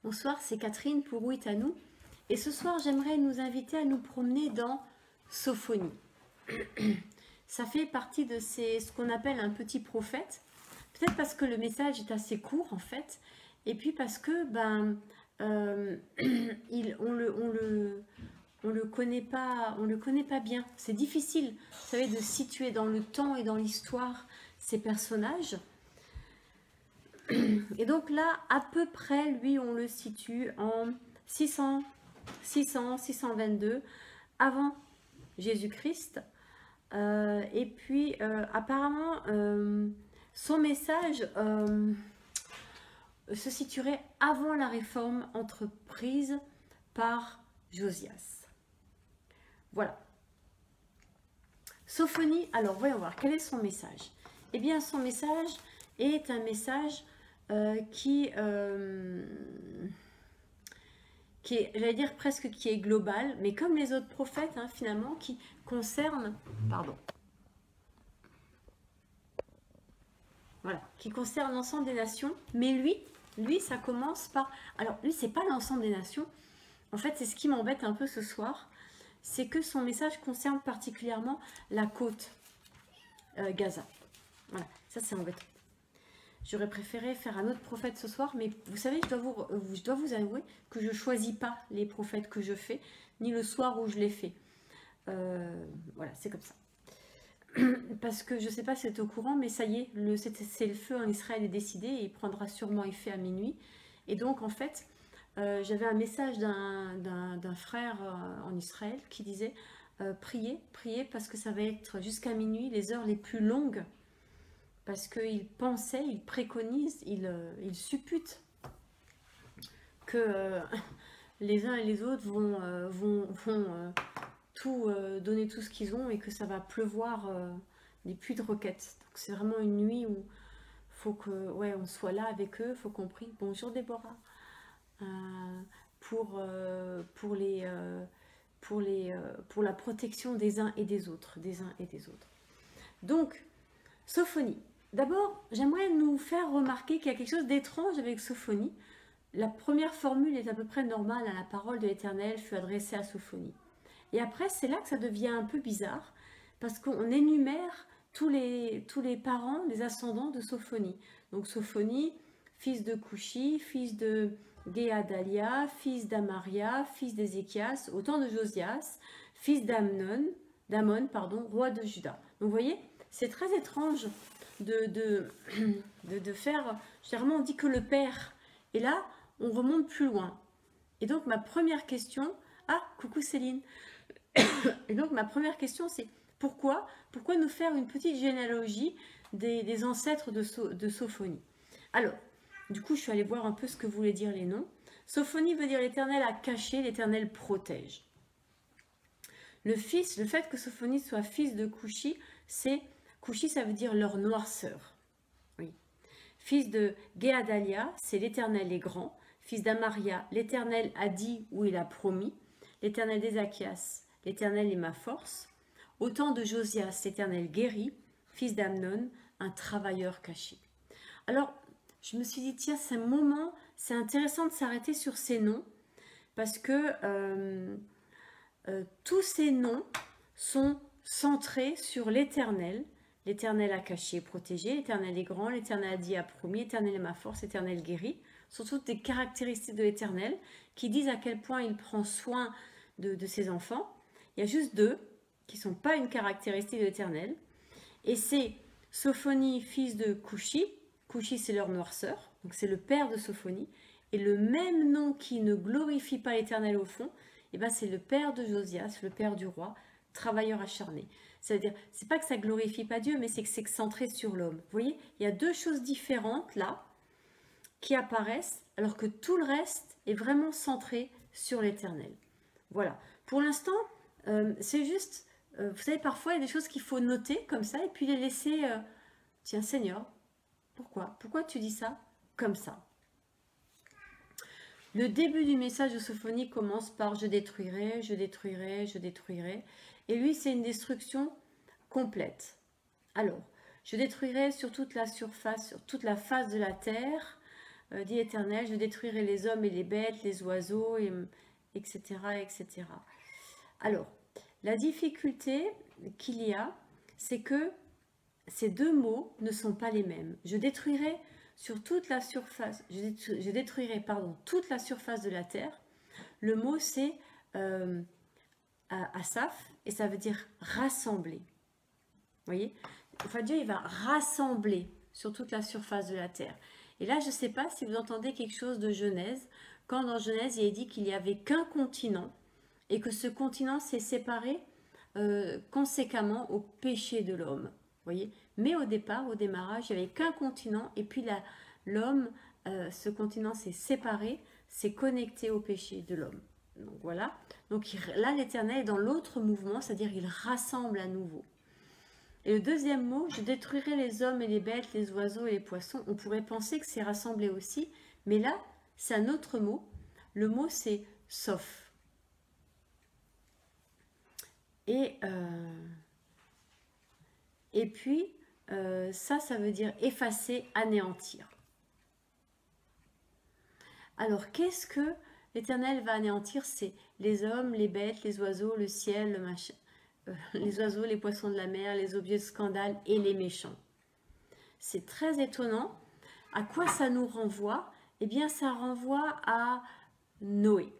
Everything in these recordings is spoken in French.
Bonsoir, c'est Catherine pour Oui à nous. Et ce soir, j'aimerais nous inviter à nous promener dans Sophonie. Ça fait partie de ce qu'on appelle un petit prophète. Peut-être parce que le message est assez court en fait. Et puis parce que on le connaît pas bien. C'est difficile, vous savez, de situer dans le temps et dans l'histoire ces personnages. Et donc là, à peu près, lui, on le situe en 622 avant Jésus-Christ. Et puis, apparemment, son message se situerait avant la réforme entreprise par Josias. Voilà. Sophonie, alors voyons voir, quel est son message? Eh bien, son message est un message qui est, j'allais dire presque qui est global, mais comme les autres prophètes, hein, finalement, qui concernent, voilà, qui concerne l'ensemble des nations. Mais lui, ça commence par, alors lui, c'est pas l'ensemble des nations. En fait, c'est ce qui m'embête un peu ce soir, c'est que son message concerne particulièrement la côte Gaza. Voilà, ça c'est embêtant. J'aurais préféré faire un autre prophète ce soir, mais vous savez, je dois vous avouer que je ne choisis pas les prophètes que je fais, ni le soir où je les fais. Voilà, c'est comme ça. Parce que je ne sais pas si c'est au courant, mais ça y est, c'est le feu en Israël est décidé et il prendra sûrement effet à minuit. Et donc, en fait, j'avais un message d'un frère en Israël qui disait priez parce que ça va être jusqu'à minuit les heures les plus longues. Parce qu'il pensait, il préconise, il suppute que les uns et les autres vont tout donner tout ce qu'ils ont et que ça va pleuvoir des pluies de roquettes. Donc c'est vraiment une nuit où il faut que on soit là avec eux, il faut qu'on prie. Bonjour Déborah. Pour la protection des uns et des autres, Donc, Sophonie. D'abord, j'aimerais nous faire remarquer qu'il y a quelque chose d'étrange avec Sophonie. La première formule est à peu près normale, à la parole de l'Éternel fut adressée à Sophonie. Et après, c'est là que ça devient un peu bizarre, parce qu'on énumère tous les parents, les ascendants de Sophonie. Donc Sophonie, fils de Couchi, fils de Géadalia, fils d'Amaria, fils d'Ézéchias, au temps de Josias, fils d'Amon, roi de Juda. Donc vous voyez, c'est très étrange de faire, généralement on dit que le père, et là on remonte plus loin. Et donc ma première question, coucou Céline, et donc ma première question c'est pourquoi nous faire une petite généalogie des ancêtres de Sophonie. Alors, du coup je suis allée voir un peu ce que voulaient dire les noms. Sophonie veut dire l'Éternel a caché, l'Éternel protège. Le fait que Sophonie soit fils de Couchi, c'est Couchi, ça veut dire leur noirceur. Oui. Fils de Géadalia, c'est l'Éternel est grand. Fils d'Amaria, l'Éternel a dit ou il a promis. L'Éternel d'Ézéchias, l'Éternel est ma force. Au temps de Josias, l'Éternel guérit. Fils d'Amnon, un travailleur caché. Alors, je me suis dit, tiens, c'est un moment, c'est intéressant de s'arrêter sur ces noms, parce que tous ces noms sont centrés sur l'Éternel. L'Éternel a caché et protégé, l'Éternel est grand, l'Éternel a dit a promis, l'Éternel est ma force, l'Éternel guérit. Ce sont toutes des caractéristiques de l'Éternel qui disent à quel point il prend soin de ses enfants. Il y a juste deux qui ne sont pas une caractéristique de l'Éternel. Et c'est Sophonie, fils de Couchi. Couchi, c'est leur noirceur, donc c'est le père de Sophonie. Et le même nom qui ne glorifie pas l'Éternel au fond, eh ben, c'est le père de Josias, le père du roi, travailleur acharné. C'est-à-dire, c'est pas que ça glorifie pas Dieu, mais c'est que c'est centré sur l'homme. Vous voyez, il y a deux choses différentes là qui apparaissent, alors que tout le reste est vraiment centré sur l'Éternel. Voilà. Pour l'instant, c'est juste, vous savez, parfois il y a des choses qu'il faut noter comme ça et puis les laisser. Tiens, Seigneur, pourquoi? Pourquoi tu dis ça comme ça? Le début du message de Sophonie commence par je détruirai, je détruirai, je détruirai. Et lui, c'est une destruction complète. Alors, je détruirai sur toute la surface, sur toute la face de la terre, dit l'Éternel, je détruirai les hommes et les bêtes, les oiseaux, etc., etc. Alors, la difficulté qu'il y a, c'est que ces deux mots ne sont pas les mêmes. Je détruirai sur toute la surface, je détruirai, pardon, toute la surface de la terre. Le mot c'est asaph et ça veut dire rassembler. Vous voyez, enfin Dieu il va rassembler sur toute la surface de la terre. Et là je ne sais pas si vous entendez quelque chose de Genèse, quand dans Genèse il est dit qu'il n'y avait qu'un continent et que ce continent s'est séparé conséquemment au péché de l'homme. Voyez, mais au départ, au démarrage, il n'y avait qu'un continent et puis l'homme, ce continent s'est séparé, s'est connecté au péché de l'homme. Donc voilà, donc là l'Éternel est dans l'autre mouvement, c'est-à-dire il rassemble à nouveau. Et le deuxième mot, je détruirai les hommes et les bêtes, les oiseaux et les poissons. On pourrait penser que c'est rassemblé aussi, mais là c'est un autre mot. Le mot c'est sauf. Et puis, ça veut dire effacer, anéantir. Alors, qu'est-ce que l'Éternel va anéantir? C'est les hommes, les bêtes, les oiseaux, le ciel, le machin, les oiseaux, les poissons de la mer, les objets de scandale et les méchants. C'est très étonnant. À quoi ça nous renvoie? Eh bien, ça renvoie à Noé.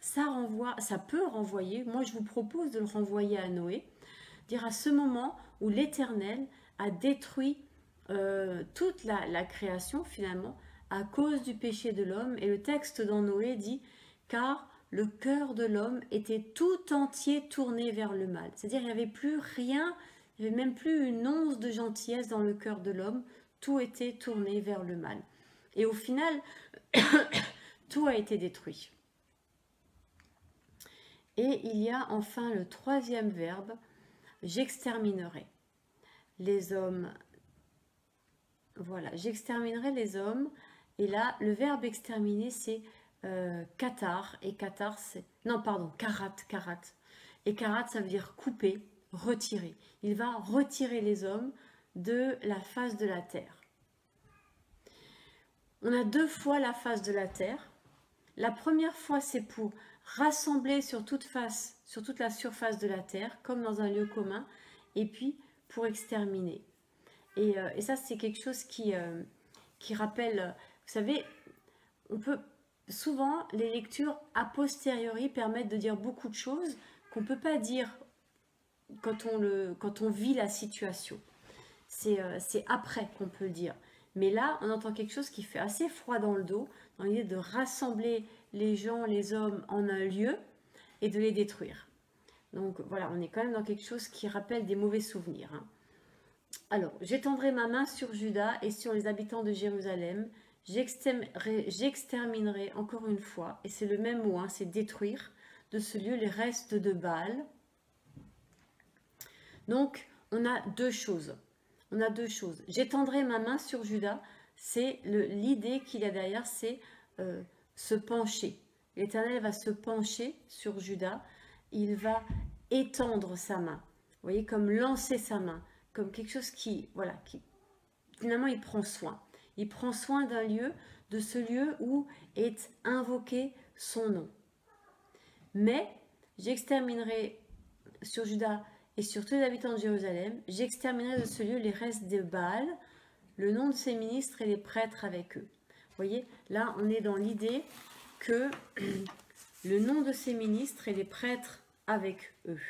Ça peut renvoyer, moi je vous propose de le renvoyer à Noé, dire à ce moment où l'Éternel a détruit toute la création finalement à cause du péché de l'homme. Et le texte dans Noé dit « Car le cœur de l'homme était tout entier tourné vers le mal ». C'est-à-dire il n'y avait plus rien, il n'y avait même plus une once de gentillesse dans le cœur de l'homme, tout était tourné vers le mal. Et au final, tout a été détruit. Et il y a enfin le troisième verbe, j'exterminerai les hommes. Voilà, j'exterminerai les hommes. Et là, le verbe exterminer, c'est katar. Et katar, c'est... Non, pardon, karat. Et karat, ça veut dire couper, retirer. Il va retirer les hommes de la face de la terre. On a deux fois la face de la terre. La première fois, c'est pour rassembler sur toute la surface de la terre, comme dans un lieu commun, et puis pour exterminer. Et ça, c'est quelque chose qui rappelle, vous savez, on peut souvent, les lectures a posteriori permettent de dire beaucoup de choses qu'on ne peut pas dire quand on vit la situation. C'est après qu'on peut le dire. Mais là, on entend quelque chose qui fait assez froid dans le dos, dans l'idée de rassembler les gens, les hommes en un lieu et de les détruire. Donc voilà, on est quand même dans quelque chose qui rappelle des mauvais souvenirs. Hein. Alors, j'étendrai ma main sur Juda et sur les habitants de Jérusalem. J'exterminerai encore une fois, et c'est le même mot, hein, c'est détruire, de ce lieu les restes de Baal. Donc, on a deux choses. J'étendrai ma main sur Juda, c'est l'idée qu'il y a derrière, c'est se pencher. L'Éternel va se pencher sur Juda, il va étendre sa main. Vous voyez, comme lancer sa main, comme quelque chose qui finalement, il prend soin. Il prend soin d'un lieu, de ce lieu où est invoqué son nom. Mais j'exterminerai sur Juda et sur tous les habitants de Jérusalem, j'exterminerai de ce lieu les restes de Baal, le nom de ses ministres et les prêtres avec eux. Vous voyez, là, on est dans l'idée que le nom de ses ministres et les prêtres avec eux.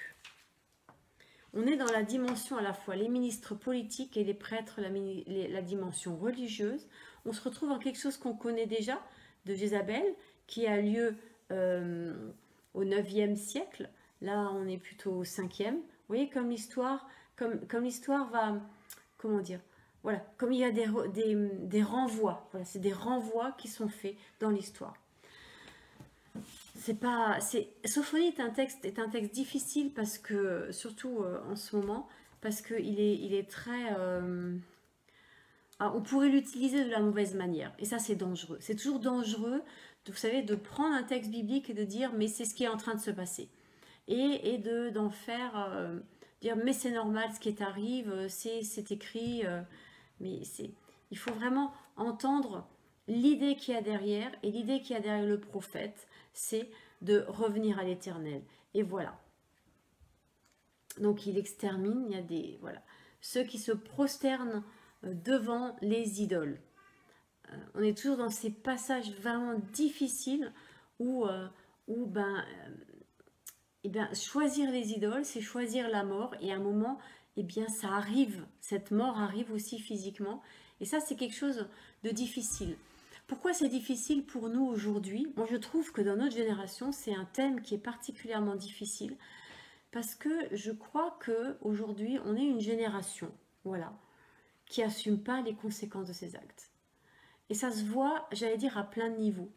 On est dans la dimension à la fois les ministres politiques et les prêtres, la dimension religieuse. On se retrouve en quelque chose qu'on connaît déjà, de Jézabel qui a lieu au 9e siècle. Là, on est plutôt au 5e. Vous voyez comme l'histoire va, comment dire, voilà, comme il y a des renvois, voilà, c'est des renvois qui sont faits dans l'histoire. Sophonie est un texte difficile parce que, surtout en ce moment, parce qu'il est très... on pourrait l'utiliser de la mauvaise manière, et ça c'est dangereux. C'est toujours dangereux, vous savez, de prendre un texte biblique et de dire mais c'est ce qui est en train de se passer. Et d'en faire, dire mais c'est normal ce qui arrive, c'est écrit, mais il faut vraiment entendre l'idée qu'il y a derrière, et l'idée qu'il y a derrière le prophète, c'est de revenir à l'Éternel. Et voilà. Donc il extermine, il y a ceux qui se prosternent devant les idoles. On est toujours dans ces passages vraiment difficiles où choisir les idoles, c'est choisir la mort, et à un moment, ça arrive, cette mort arrive aussi physiquement, et ça c'est quelque chose de difficile. Pourquoi c'est difficile pour nous aujourd'hui? Moi je trouve que dans notre génération, c'est un thème qui est particulièrement difficile, parce que je crois qu'aujourd'hui, on est une génération, voilà, qui n'assume pas les conséquences de ses actes. Et ça se voit, j'allais dire, à plein de niveaux.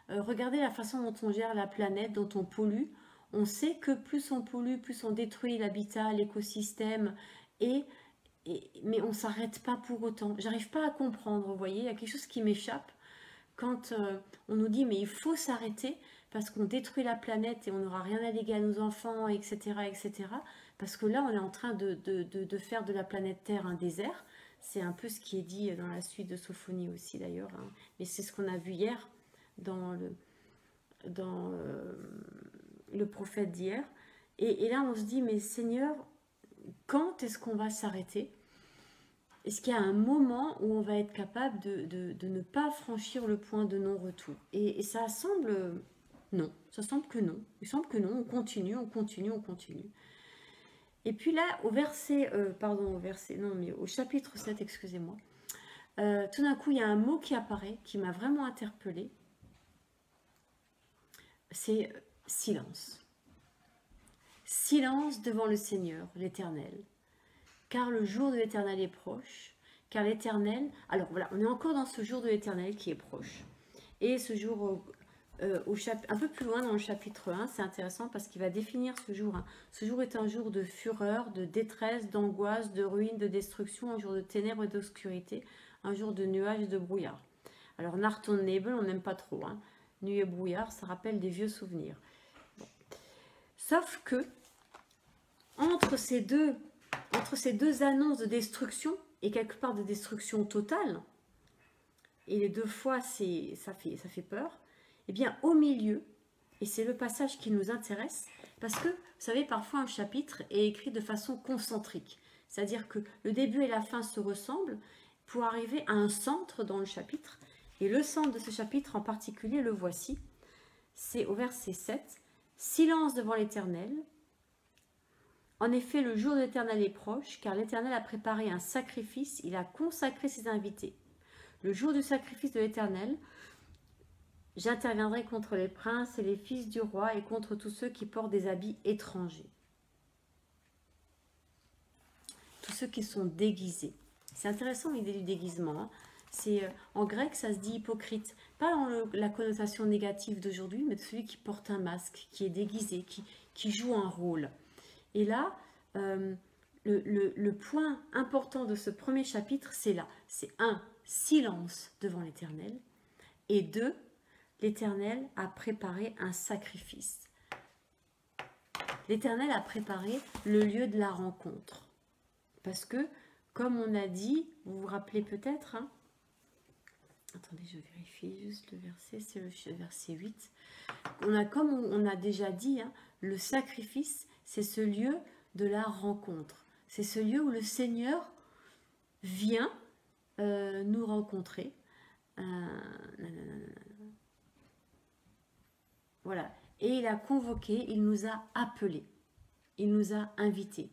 Regardez la façon dont on gère la planète, dont on pollue. On sait que plus on pollue, plus on détruit l'habitat, l'écosystème, mais on ne s'arrête pas pour autant. J'arrive pas à comprendre, vous voyez, il y a quelque chose qui m'échappe quand on nous dit mais il faut s'arrêter parce qu'on détruit la planète et on n'aura rien à léguer à nos enfants, etc., etc. Parce que là, on est en train de faire de la planète Terre un désert. C'est un peu ce qui est dit dans la suite de Sophonie aussi d'ailleurs, hein. Mais c'est ce qu'on a vu hier dans le prophète d'hier. Et là, on se dit, mais Seigneur, quand est-ce qu'on va s'arrêter? Est-ce qu'il y a un moment où on va être capable de ne pas franchir le point de non-retour? Et ça semble... Non, ça semble que non. Il semble que non, on continue, on continue, on continue. Et puis là, au chapitre 7, excusez-moi, tout d'un coup, il y a un mot qui apparaît, qui m'a vraiment interpellée. C'est silence. Silence devant le Seigneur, l'Éternel. Car le jour de l'Éternel est proche. Car l'Éternel... Alors voilà, on est encore dans ce jour de l'Éternel qui est proche. Et ce jour... un peu plus loin dans le chapitre 1, c'est intéressant parce qu'il va définir ce jour. Ce jour est un jour de fureur, de détresse, d'angoisse, de ruine, de destruction, un jour de ténèbres et d'obscurité, un jour de nuages et de brouillard. Alors Nacht und Nebel, on n'aime pas trop. Nuit et brouillard, ça rappelle des vieux souvenirs. Bon. Sauf que, entre ces deux annonces de destruction, et quelque part de destruction totale, et les deux fois, ça fait peur, eh bien, au milieu, et c'est le passage qui nous intéresse, parce que, vous savez, parfois un chapitre est écrit de façon concentrique. C'est-à-dire que le début et la fin se ressemblent pour arriver à un centre dans le chapitre. Et le centre de ce chapitre en particulier, le voici. C'est au verset 7. « Silence devant l'Éternel. En effet, le jour de l'Éternel est proche, car l'Éternel a préparé un sacrifice, il a consacré ses invités. Le jour du sacrifice de l'Éternel, j'interviendrai contre les princes et les fils du roi et contre tous ceux qui portent des habits étrangers. » Tous ceux qui sont déguisés. C'est intéressant l'idée du déguisement. En grec, ça se dit hypocrite. Pas dans la connotation négative d'aujourd'hui, mais de celui qui porte un masque, qui est déguisé, qui joue un rôle. Et là, le point important de ce premier chapitre, c'est là. C'est 1, silence devant l'Éternel. Et 2, l'Éternel a préparé un sacrifice. L'Éternel a préparé le lieu de la rencontre. Parce que, comme on a dit, vous vous rappelez peut-être, attendez, je vérifie juste le verset, c'est le verset 8. Comme on a déjà dit, le sacrifice, c'est ce lieu de la rencontre. C'est ce lieu où le Seigneur vient nous rencontrer. Voilà. Et il a convoqué, il nous a appelés, il nous a invités.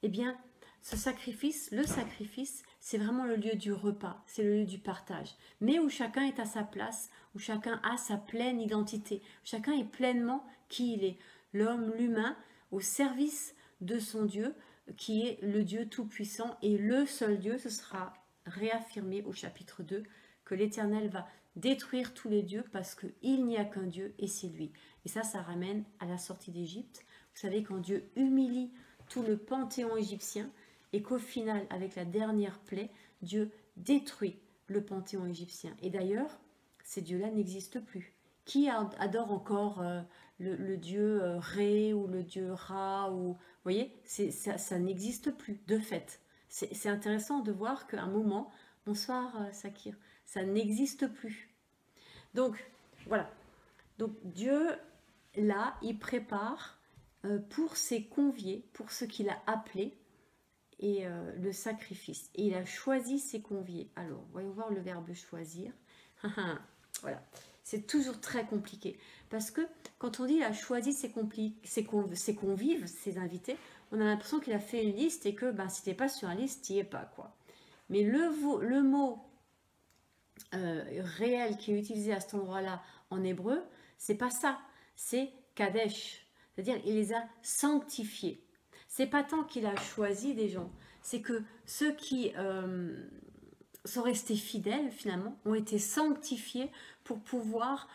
Eh bien, ce sacrifice, le sacrifice, c'est vraiment le lieu du repas, c'est le lieu du partage, mais où chacun est à sa place, où chacun a sa pleine identité, chacun est pleinement qui il est, l'homme, l'humain, au service de son Dieu, qui est le Dieu tout-puissant et le seul Dieu. Ce sera réaffirmé au chapitre 2 que l'Éternel va détruire tous les dieux parce qu'il n'y a qu'un Dieu et c'est lui. Et ça ramène à la sortie d'Égypte. Vous savez, quand Dieu humilie tout le panthéon égyptien et qu'au final, avec la dernière plaie, Dieu détruit le panthéon égyptien. Et d'ailleurs, ces dieux-là n'existent plus. Qui adore encore le dieu Ré ou le dieu Ra ou, vous voyez, ça n'existe plus, de fait. C'est intéressant de voir qu'à un moment, bonsoir Sakir, ça n'existe plus. Donc, voilà. Donc, Dieu, là, il prépare pour ses conviés, pour ceux qu'il a appelés, et le sacrifice. Et il a choisi ses conviés. Alors, voyons voir le verbe choisir. Voilà. C'est toujours très compliqué. Parce que quand on dit il a choisi ses convives, ses invités, on a l'impression qu'il a fait une liste et que si tu n'es pas sur la liste, tu n'y es pas, quoi. Mais le mot réel qui est utilisé à cet endroit-là en hébreu, c'est pas ça. C'est Kadesh. C'est-à-dire, il les a sanctifiés. C'est pas tant qu'il a choisi des gens, c'est que ceux qui sont restés fidèles, finalement, ont été sanctifiés pour pouvoir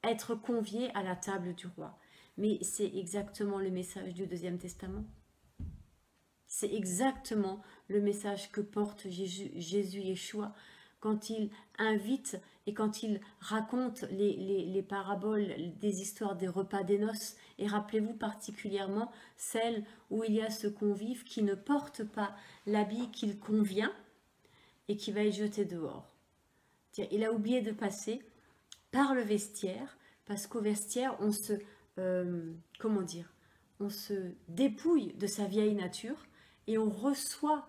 être conviés à la table du roi. Mais c'est exactement le message du Deuxième Testament. C'est exactement le message que porte Jésus Yeshua quand il invite et quand il raconte les paraboles, des histoires des repas des noces. Et rappelez-vous particulièrement celle où il y a ce convive qui ne porte pas l'habit qu'il convient et qui va être jeté dehors. Il a oublié de passer par le vestiaire, parce qu'au vestiaire, on se, on se dépouille de sa vieille nature et on reçoit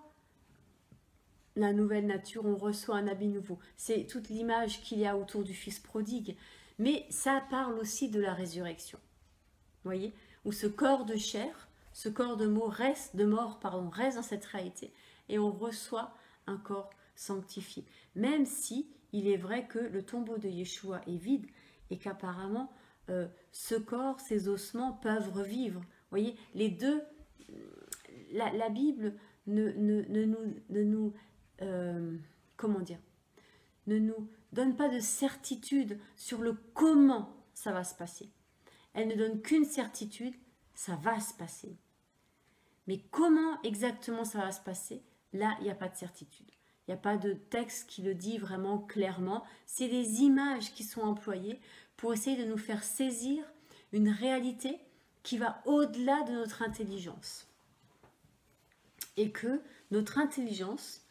la nouvelle nature, on reçoit un habit nouveau. C'est toute l'image qu'il y a autour du fils prodigue. Mais ça parle aussi de la résurrection. Vous voyez, où ce corps de chair, ce corps de mort reste dans cette réalité. Et on reçoit un corps sanctifié. Même si il est vrai que le tombeau de Yeshua est vide et qu'apparemment ce corps, ces ossements peuvent revivre. Vous voyez, les deux, la Bible ne nous ne nous donne pas de certitude sur le comment ça va se passer. Elle ne donne qu'une certitude, ça va se passer. Mais comment exactement ça va se passer, là, il n'y a pas de certitude. Il n'y a pas de texte qui le dit vraiment clairement. C'est des images qui sont employées pour essayer de nous faire saisir une réalité qui va au-delà de notre intelligence. Et que notre intelligence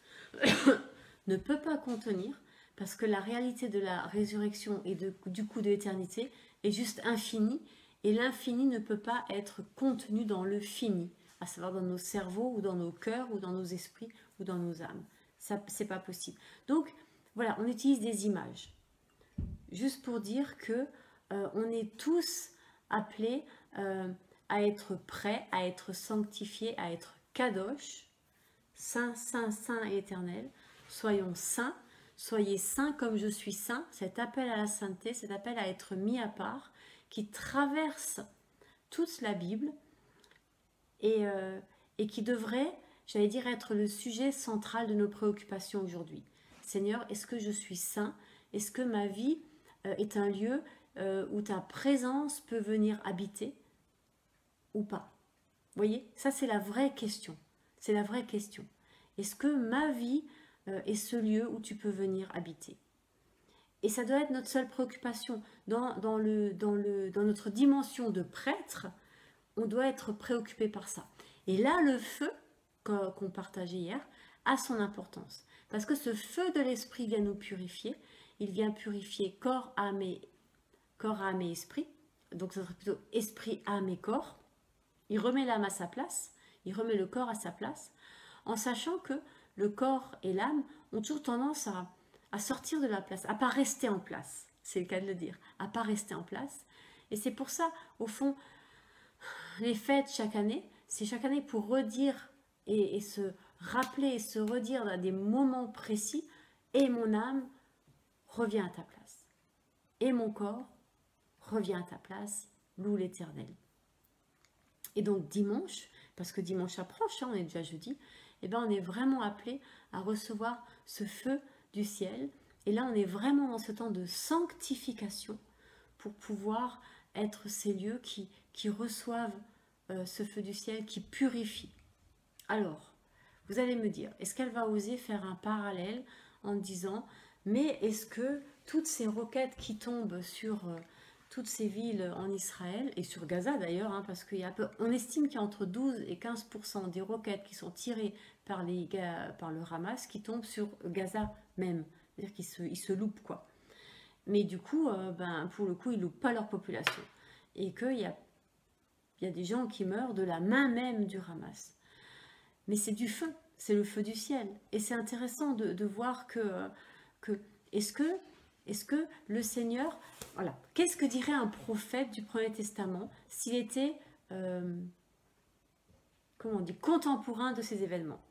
ne peut pas contenir, parce que la réalité de la résurrection et du coup de l'éternité est juste infinie, et l'infini ne peut pas être contenu dans le fini, à savoir dans nos cerveaux, ou dans nos cœurs, ou dans nos esprits, ou dans nos âmes. Ça, c'est pas possible. Donc, voilà, on utilise des images. Juste pour dire que on est tous appelés à être prêts, à être sanctifiés, à être kadosh, saint, saint, saint et éternel. Soyons saints, soyez saints comme je suis saint. Cet appel à la sainteté, cet appel à être mis à part, qui traverse toute la Bible et qui devrait, j'allais dire, être le sujet central de nos préoccupations aujourd'hui. Seigneur, est-ce que je suis saint? Est-ce que ma vie est un lieu où ta présence peut venir habiter ou pas? Vous voyez, ça c'est la vraie question. C'est la vraie question. Est-ce que ma vie est ce lieu où tu peux venir habiter? Et ça doit être notre seule préoccupation. Dans notre dimension de prêtre, on doit être préoccupé par ça. Et là, le feu qu'on partageait hier a son importance. Parce que ce feu de l'esprit vient nous purifier. Il vient purifier corps, âme et esprit. Donc ça serait plutôt esprit, âme et corps. Il remet l'âme à sa place. Il remet le corps à sa place. En sachant que le corps et l'âme ont toujours tendance à sortir de la place, à ne pas rester en place. C'est le cas de le dire. À ne pas rester en place. Et c'est pour ça, au fond, les fêtes chaque année, c'est chaque année pour redire et se rappeler et se redire à des moments précis, et mon âme revient à ta place. Et mon corps revient à ta place, loue l'Éternel. Et donc dimanche, parce que dimanche approche, on est déjà jeudi, eh bien on est vraiment appelé à recevoir ce feu du ciel. Et là, on est vraiment dans ce temps de sanctification pour pouvoir être ces lieux qui reçoivent ce feu du ciel, qui purifie. Alors, vous allez me dire, est-ce qu'elle va oser faire un parallèle en disant, mais est-ce que toutes ces roquettes qui tombent sur toutes ces villes en Israël, et sur Gaza d'ailleurs, hein, parce qu'on estime qu'il y a entre 12 et 15% des roquettes qui sont tirées par le Hamas qui tombent sur Gaza même, c'est-à-dire qu'ils se loupent, quoi. Mais du coup, pour le coup, ils ne loupent pas leur population. Et qu'il y a des gens qui meurent de la main même du Hamas. Mais c'est du feu, c'est le feu du ciel. Et c'est intéressant de voir que est-ce que le Seigneur, voilà, qu'est-ce que dirait un prophète du Premier Testament s'il était, comment on dit, contemporain de ces événements?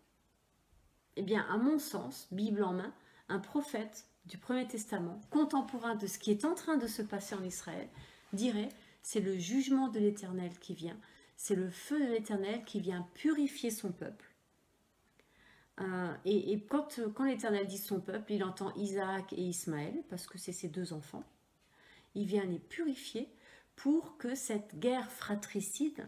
Eh bien, à mon sens, Bible en main, un prophète du Premier Testament, contemporain de ce qui est en train de se passer en Israël, dirait, c'est le jugement de l'Éternel qui vient, c'est le feu de l'Éternel qui vient purifier son peuple. Et quand l'Éternel dit son peuple, il entend Isaac et Ismaël, parce que c'est ses deux enfants. Il vient les purifier pour que cette guerre fratricide,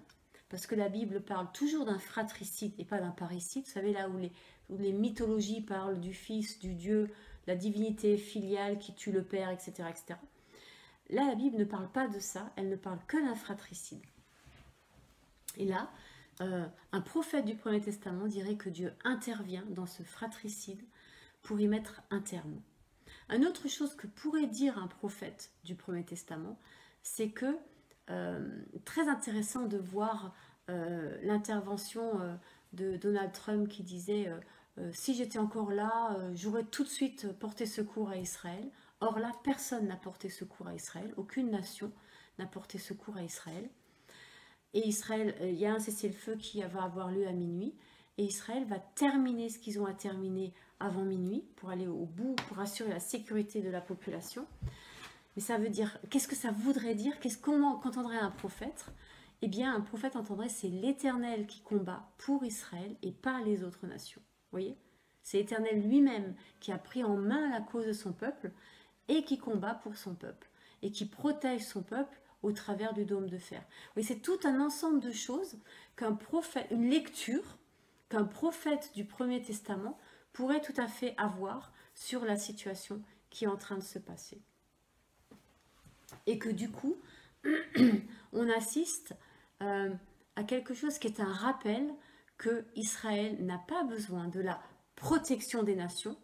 parce que la Bible parle toujours d'un fratricide et pas d'un parricide, vous savez, là où les mythologies parlent du Fils, du Dieu, la divinité filiale qui tue le Père, etc., etc. Là, la Bible ne parle pas de ça, elle ne parle que d'un fratricide. Et là, un prophète du Premier Testament dirait que Dieu intervient dans ce fratricide pour y mettre un terme. Une autre chose que pourrait dire un prophète du Premier Testament, c'est que, très intéressant de voir l'intervention de Donald Trump qui disait si j'étais encore là, j'aurais tout de suite porté secours à Israël. Or là, personne n'a porté secours à Israël, aucune nation n'a porté secours à Israël. Et Israël, il y a un cessez-le-feu qui va avoir lieu à minuit, et Israël va terminer ce qu'ils ont à terminer avant minuit, pour aller au bout, pour assurer la sécurité de la population. Mais ça veut dire, qu'est-ce que ça voudrait dire? Qu'entendrait un prophète? Eh bien, un prophète entendrait, c'est l'Éternel qui combat pour Israël et pas les autres nations. Vous voyez? C'est l'Éternel lui-même qui a pris en main la cause de son peuple et qui combat pour son peuple et qui protège son peuple au travers du dôme de fer. Oui, c'est tout un ensemble de choses qu'un prophète, une lecture qu'un prophète du Premier Testament pourrait tout à fait avoir sur la situation qui est en train de se passer. Et que du coup, on assiste à quelque chose qui est un rappel que Israël n'a pas besoin de la protection des nations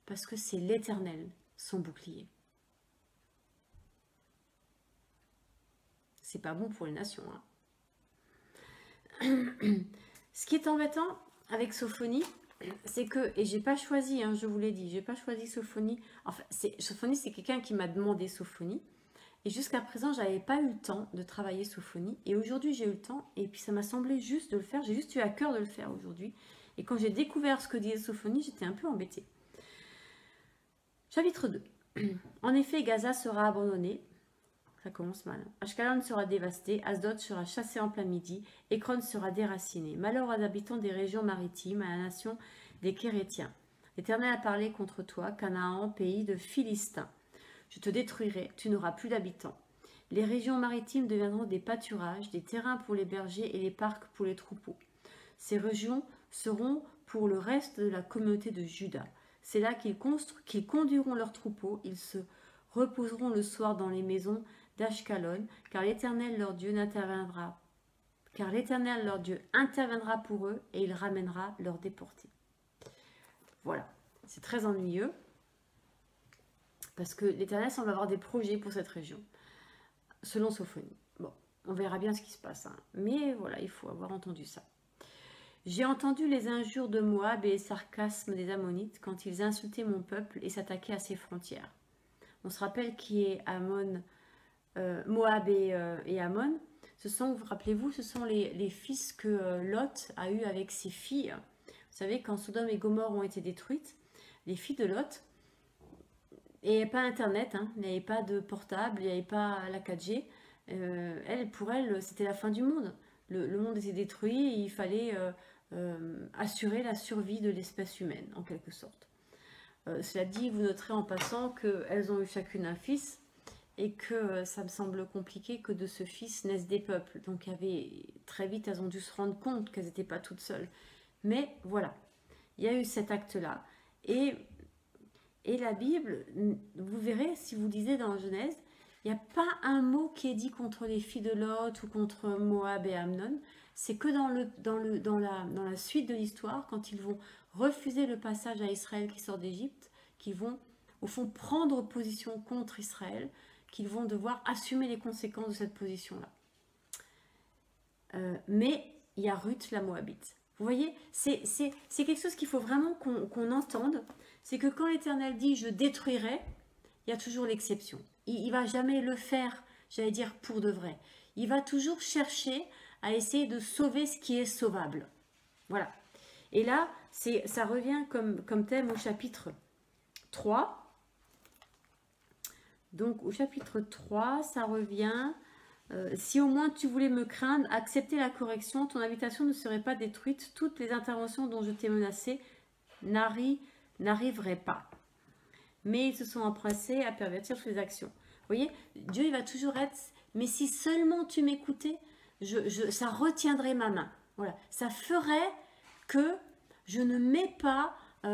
parce que c'est l'Éternel, son bouclier. C'est pas bon pour les nations. Hein. Ce qui est embêtant avec Sophonie, c'est que, et j'ai pas choisi, hein, je vous l'ai dit, j'ai pas choisi Sophonie. Enfin, Sophonie, c'est quelqu'un qui m'a demandé Sophonie. Et jusqu'à présent, j'avais pas eu le temps de travailler Sophonie. Et aujourd'hui, j'ai eu le temps. Et puis, ça m'a semblé juste de le faire. J'ai juste eu à cœur de le faire aujourd'hui. Et quand j'ai découvert ce que disait Sophonie, j'étais un peu embêtée. Chapitre 2. En effet, Gaza sera abandonnée. Ça commence mal. Ashkelon sera dévasté, Asdod sera chassé en plein midi, Ekron sera déraciné. Malheur aux habitants des régions maritimes, à la nation des Kérétiens. L'Éternel a parlé contre toi, Canaan, pays de Philistins. Je te détruirai, tu n'auras plus d'habitants. Les régions maritimes deviendront des pâturages, des terrains pour les bergers et les parcs pour les troupeaux. Ces régions seront pour le reste de la communauté de Juda. C'est là qu'ils conduiront leurs troupeaux, ils se reposeront le soir dans les maisons d'Ashkelon, car l'Éternel leur Dieu interviendra pour eux et il ramènera leurs déportés. Voilà, c'est très ennuyeux parce que l'Éternel semble avoir des projets pour cette région, selon Sophonie. Bon, on verra bien ce qui se passe, hein. Mais voilà, il faut avoir entendu ça. J'ai entendu les injures de Moab et les sarcasmes des Ammonites quand ils insultaient mon peuple et s'attaquaient à ses frontières. On se rappelle qui est Ammon Moab et Ammon, rappelez-vous, ce sont les fils que Lot a eu avec ses filles. Vous savez, quand Sodome et Gomorrhe ont été détruites, les filles de Lot, et il n'y avait pas Internet, hein, il n'y avait pas de portable, il n'y avait pas la 4G, pour elles, c'était la fin du monde. Le monde était détruit et il fallait assurer la survie de l'espèce humaine, en quelque sorte. Cela dit, vous noterez en passant qu'elles ont eu chacune un fils, et que ça me semble compliqué que de ce fils naissent des peuples. Donc très vite, elles ont dû se rendre compte qu'elles n'étaient pas toutes seules. Mais voilà, il y a eu cet acte-là. Et la Bible, vous verrez, si vous lisez dans Genèse, il n'y a pas un mot qui est dit contre les filles de Lot ou contre Moab et Amnon. C'est que dans la suite de l'histoire, quand ils vont refuser le passage à Israël qui sort d'Égypte, qu'ils vont au fond prendre position contre Israël, qu'ils vont devoir assumer les conséquences de cette position-là. Mais il y a Ruth la Moabite. Vous voyez, c'est quelque chose qu'il faut vraiment qu'on entende. C'est que quand l'Éternel dit « je détruirai », il y a toujours l'exception. Il ne va jamais le faire, j'allais dire, pour de vrai. Il va toujours chercher à essayer de sauver ce qui est sauvable. Voilà. Et là, ça revient comme thème au chapitre 3. Donc au chapitre 3, ça revient, si au moins tu voulais me craindre, accepter la correction, ton habitation ne serait pas détruite, toutes les interventions dont je t'ai menacé n'arriveraient pas. Mais ils se sont empressés à pervertir toutes les actions. Vous voyez, Dieu il va toujours être, mais si seulement tu m'écoutais, ça retiendrait ma main. Voilà, ça ferait que je ne mets pas... je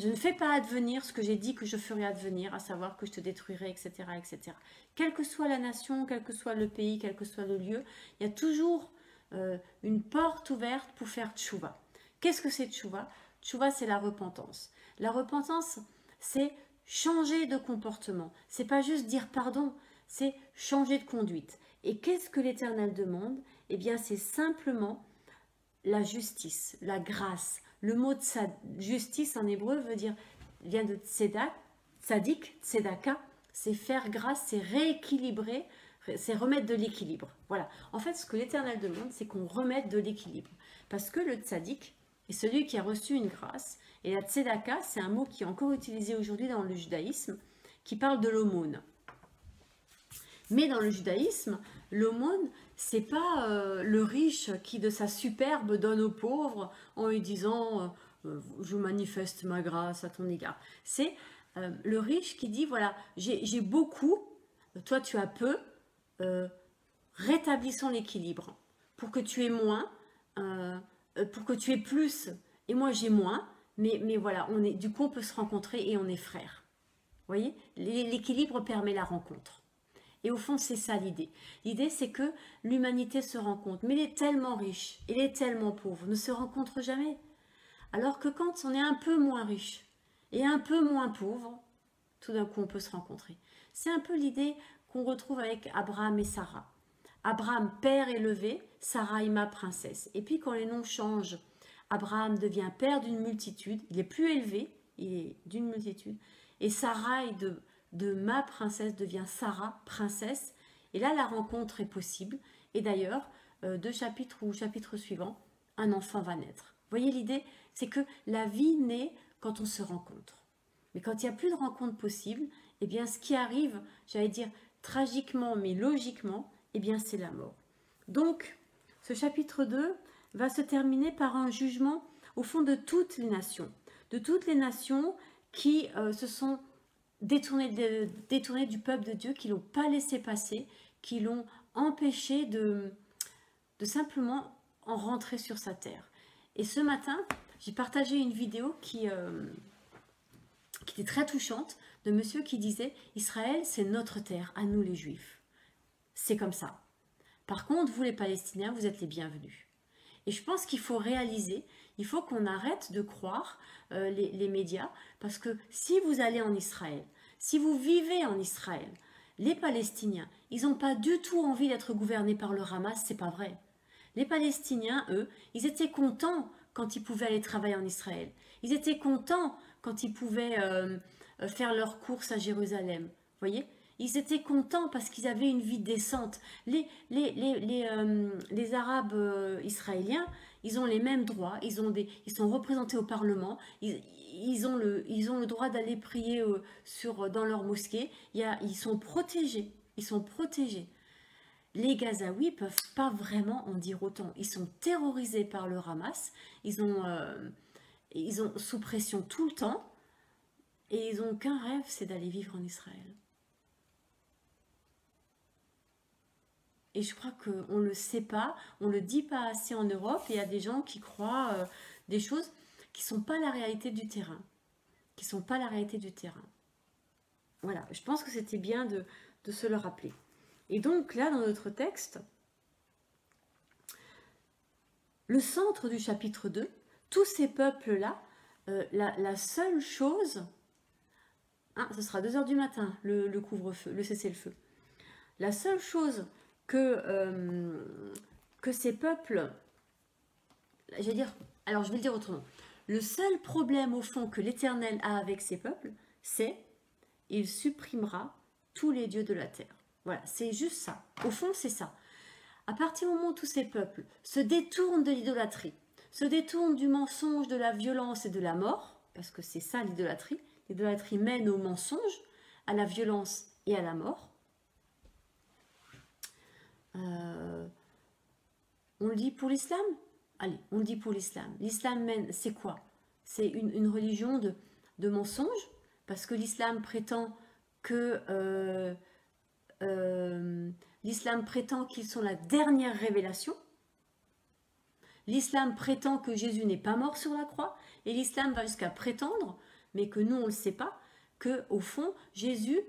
ne fais pas advenir ce que j'ai dit que je ferais advenir, à savoir que je te détruirai, etc., etc. Quelle que soit la nation, quel que soit le pays, quel que soit le lieu, il y a toujours une porte ouverte pour faire tchouva. Qu'est-ce que c'est tchouva? Tchouva, c'est la repentance. La repentance, c'est changer de comportement. C'est pas juste dire pardon, c'est changer de conduite. Et qu'est-ce que l'Éternel demande? Eh bien, c'est simplement la justice, la grâce. Le mot justice en hébreu vient de tzadik, tzedaka, c'est faire grâce, c'est rééquilibrer, c'est remettre de l'équilibre. Voilà. En fait, ce que l'Éternel demande, c'est qu'on remette de l'équilibre. Parce que le tzadik est celui qui a reçu une grâce, et la tzedaka, c'est un mot qui est encore utilisé aujourd'hui dans le judaïsme, qui parle de l'aumône. Mais dans le judaïsme, l'aumône, c'est pas le riche qui de sa superbe donne aux pauvres en lui disant je manifeste ma grâce à ton égard. C'est le riche qui dit voilà, j'ai beaucoup, toi tu as peu, rétablissons l'équilibre pour que tu aies moins, pour que tu aies plus et moi j'ai moins, mais voilà, du coup on peut se rencontrer et on est frères. Vous voyez, l'équilibre permet la rencontre. Et au fond, c'est ça l'idée. L'idée, c'est que l'humanité se rencontre. Mais il est tellement riche, il est tellement pauvre, ne se rencontre jamais. Alors que quand on est un peu moins riche et un peu moins pauvre, tout d'un coup, on peut se rencontrer. C'est un peu l'idée qu'on retrouve avec Abraham et Sarah. Abraham, père élevé, Saraïma, princesse. Et puis, quand les noms changent, Abraham devient père d'une multitude. Il est plus élevé, il est d'une multitude. Et Sarai de ma princesse devient Sarah, princesse. Et là, la rencontre est possible. Et d'ailleurs, deux chapitres ou chapitre suivant, un enfant va naître. Vous voyez l'idée? C'est que la vie naît quand on se rencontre. Mais quand il n'y a plus de rencontre possible, eh bien, ce qui arrive, j'allais dire tragiquement, mais logiquement, eh bien, c'est la mort. Donc, ce chapitre 2 va se terminer par un jugement, au fond, de toutes les nations. De toutes les nations qui se sont détourné du peuple de Dieu, qui ne l'ont pas laissé passer, qui l'ont empêché de simplement en rentrer sur sa terre. Et ce matin, j'ai partagé une vidéo qui était très touchante, de monsieur qui disait « Israël, c'est notre terre, à nous les Juifs. C'est comme ça. Par contre, vous les Palestiniens, vous êtes les bienvenus. » Et je pense qu'il faut réaliser, il faut qu'on arrête de croire les médias, parce que si vous allez en Israël, si vous vivez en Israël, les Palestiniens, ils n'ont pas du tout envie d'être gouvernés par le Hamas, c'est pas vrai. Les Palestiniens, eux, ils étaient contents quand ils pouvaient aller travailler en Israël. Ils étaient contents quand ils pouvaient faire leurs courses à Jérusalem. Vous voyez? Ils étaient contents parce qu'ils avaient une vie décente. Les Arabes israéliens, ils ont les mêmes droits, ils sont représentés au Parlement, ils ont le droit d'aller prier dans leur mosquée, ils sont protégés, ils sont protégés. Les Gazaouis peuvent pas vraiment en dire autant. Ils sont terrorisés par le Hamas, ils ont sous pression tout le temps, et ils n'ont qu'un rêve, c'est d'aller vivre en Israël. Et je crois qu'on ne le sait pas, on ne le dit pas assez en Europe, et il y a des gens qui croient des choses qui ne sont pas la réalité du terrain. Qui sont pas la réalité du terrain. Voilà, je pense que c'était bien de se le rappeler. Et donc là, dans notre texte, le centre du chapitre 2, tous ces peuples-là, la seule chose... ce sera 2 h du matin, le couvre-feu, le cessez-le-feu. La seule chose que ces peuples, je vais le dire autrement, le seul problème au fond que l'Éternel a avec ces peuples, c'est il supprimera tous les dieux de la terre. Voilà, c'est juste ça. Au fond, c'est ça. À partir du moment où tous ces peuples se détournent de l'idolâtrie, se détournent du mensonge, de la violence et de la mort, parce que c'est ça l'idolâtrie, l'idolâtrie mène au mensonge, à la violence et à la mort. On le dit pour l'islam? Allez, on le dit pour l'islam. L'islam mène, c'est quoi? C'est une religion de mensonge, parce que l'islam prétend que l'islam prétend qu'ils sont la dernière révélation. L'islam prétend que Jésus n'est pas mort sur la croix, et l'islam va jusqu'à prétendre, mais que nous on ne le sait pas, que au fond Jésus,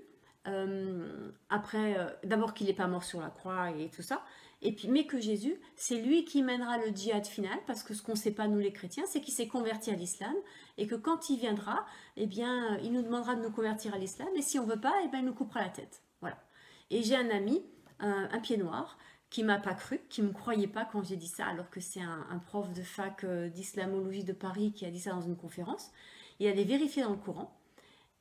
d'abord qu'il n'est pas mort sur la croix et tout ça, et puis mais que Jésus, c'est lui qui mènera le djihad final, parce que ce qu'on ne sait pas nous les chrétiens, c'est qu'il s'est converti à l'islam, et que quand il viendra, eh bien, il nous demandera de nous convertir à l'islam, et si on ne veut pas, eh bien, il nous coupera la tête. Voilà. Et j'ai un ami, un pied noir, qui m'a pas cru, qui me croyait pas quand j'ai dit ça, alors que c'est un prof de fac d'islamologie de Paris qui a dit ça dans une conférence. Il allait vérifier dans le Coran,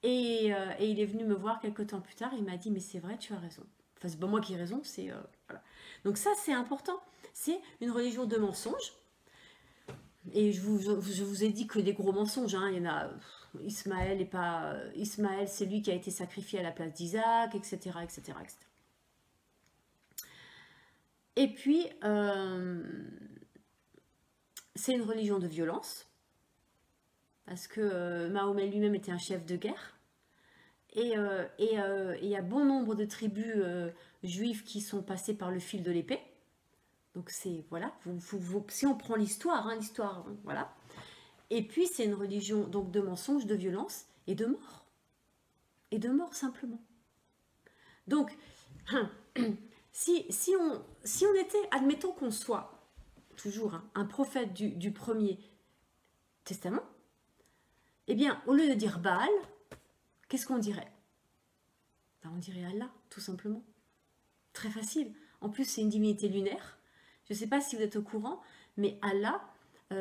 et il est venu me voir quelques temps plus tard, il m'a dit, mais c'est vrai, tu as raison. Enfin, c'est pas moi qui ai raison, c'est... voilà. Donc ça, c'est important. C'est une religion de mensonges. Et je vous ai dit que des gros mensonges. Hein. Il y en a... Ismaël, c'est lui qui a été sacrifié à la place d'Isaac, etc., etc., etc. Et puis, c'est une religion de violence. Parce que Mahomet lui-même était un chef de guerre. Et il y a bon nombre de tribus juives qui sont passées par le fil de l'épée. Donc c'est, voilà, si on prend l'histoire, hein, voilà. Et puis c'est une religion donc de mensonges, de violence et de mort. Et de mort simplement. Donc, si on était, admettons qu'on soit toujours un prophète du Premier Testament, eh bien, au lieu de dire Baal, qu'est-ce qu'on dirait? On dirait Allah, tout simplement. Très facile. En plus, c'est une divinité lunaire. Je ne sais pas si vous êtes au courant, mais Allah,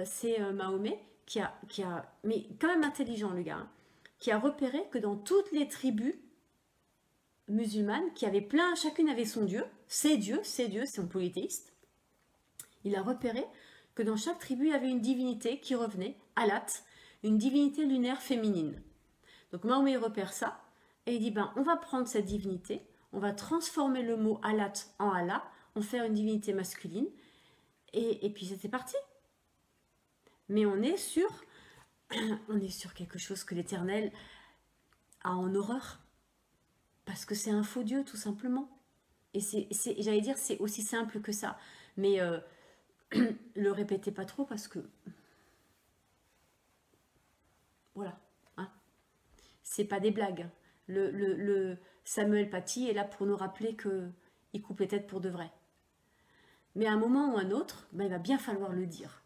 c'est Mahomet qui a, mais quand même intelligent le gars, hein, qui a repéré que dans toutes les tribus musulmanes, qui avaient chacune avait son dieu, c'est un polythéiste. Il a repéré que dans chaque tribu, il y avait une divinité qui revenait, Alat, une divinité lunaire féminine. Donc Mahomet repère ça, et il dit, on va prendre cette divinité, on va transformer le mot Alat en Allah, en faire une divinité masculine, et puis c'était parti. Mais on est sur quelque chose que l'Éternel a en horreur, parce que c'est un faux Dieu, tout simplement. Et j'allais dire, c'est aussi simple que ça. Mais le répétez pas trop, parce que... Voilà. Hein. C'est pas des blagues. Le Samuel Paty est là pour nous rappeler qu'il coupe les têtes pour de vrai. Mais à un moment ou à un autre, il va bien falloir le dire.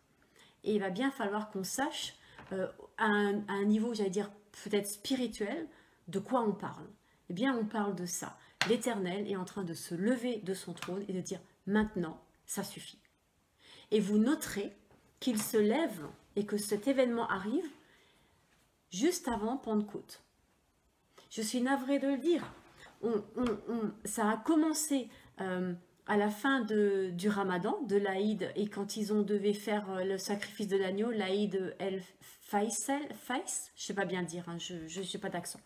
Et il va bien falloir qu'on sache, à un niveau, j'allais dire, peut-être spirituel, de quoi on parle. Eh bien, on parle de ça. L'Éternel est en train de se lever de son trône et de dire, maintenant, ça suffit. Et vous noterez qu'il se lève et que cet événement arrive juste avant Pentecôte. Je suis navrée de le dire. ça a commencé à la fin du Ramadan, de l'Aïd, et quand devaient faire le sacrifice de l'agneau, l'Aïd el-Faïs, je sais pas bien dire, hein, je n'ai pas d'accent.